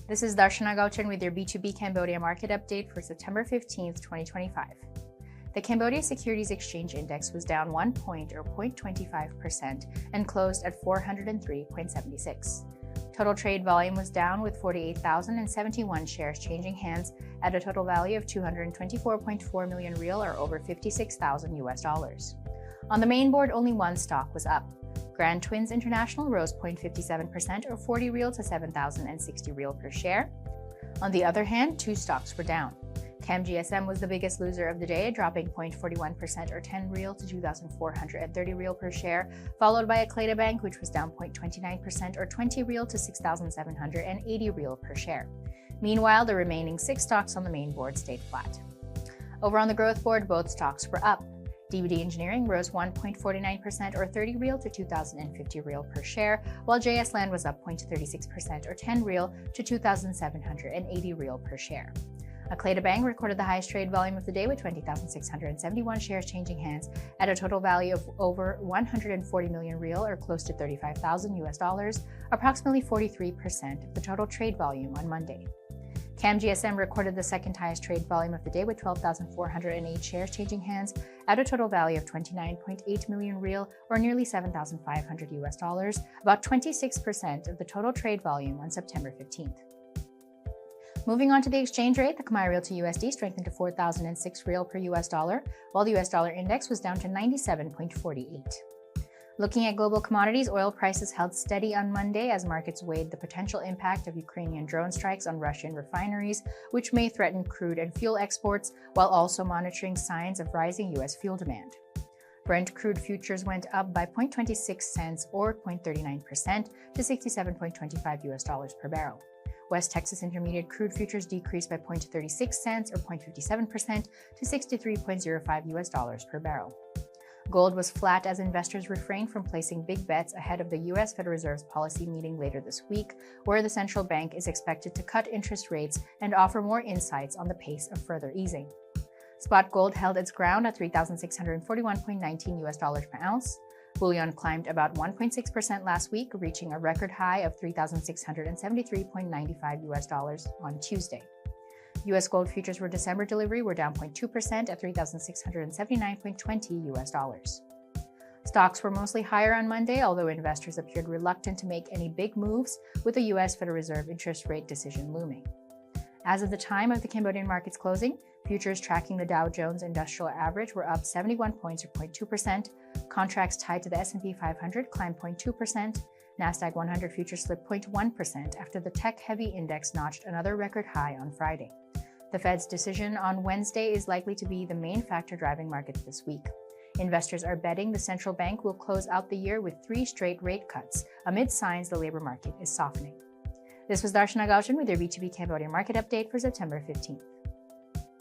This is Darshana Gauchan with your B2B Cambodia Market update for September 15th, 2025. The Cambodia Securities Exchange Index was down 1 point or 0.25% and closed at 403.76. Total trade volume was down with 48,071 shares changing hands at a total value of 224.4 million real or over $56,000. On the main board, only one stock was up. Grand Twins International rose 0.57% or 40 real to 7,060 real per share. On the other hand, two stocks were down. CamGSM was the biggest loser of the day, dropping 0.41% or 10 real to 2,430 real per share, followed by Akleda Bank, which was down 0.29% or 20 real to 6,780 real per share. Meanwhile, the remaining six stocks on the main board stayed flat. Over on the growth board, both stocks were up. DVD Engineering rose 1.49% or 30 real to 2,050 real per share, while JS Land was up 0.36% or 10 real to 2,780 real per share. Akleda Bank recorded the highest trade volume of the day with 20,671 shares changing hands at a total value of over 140 million real or close to $35,000, approximately 43% of the total trade volume on Monday. CamGSM recorded the second highest trade volume of the day with 12,408 shares changing hands at a total value of 29.8 million real or nearly $7,500, about 26% of the total trade volume on September 15th. Moving on to the exchange rate, the Khmer Real to USD strengthened to 4,006 real per US dollar, while the US dollar index was down to 97.48. Looking at global commodities, oil prices held steady on Monday as markets weighed the potential impact of Ukrainian drone strikes on Russian refineries, which may threaten crude and fuel exports, while also monitoring signs of rising U.S. fuel demand. Brent crude futures went up by 0.26 cents or 0.39% to $67.25 US per barrel. West Texas Intermediate crude futures decreased by 0.36 cents or 0.57% to $63.05 US per barrel. Gold was flat as investors refrained from placing big bets ahead of the U.S. Federal Reserve's policy meeting later this week, where the central bank is expected to cut interest rates and offer more insights on the pace of further easing. Spot gold held its ground at $3,641.19 US per ounce. Bullion climbed about 1.6% last week, reaching a record high of $3,673.95 US on Tuesday. U.S. gold futures for December delivery were down 0.2% at $3,679.20 US. Stocks were mostly higher on Monday, although investors appeared reluctant to make any big moves, with the U.S. Federal Reserve interest rate decision looming. As of the time of the Cambodian market's closing, futures tracking the Dow Jones Industrial Average were up 71 points or 0.2%, contracts tied to the S&P 500 climbed 0.2%, Nasdaq 100 futures slipped 0.1% after the tech-heavy index notched another record high on Friday. The Fed's decision on Wednesday is likely to be the main factor driving markets this week. Investors are betting the central bank will close out the year with 3 straight rate cuts, amid signs the labor market is softening. This was Darshana Gauchan with your B2B Cambodia Market update for September 15th.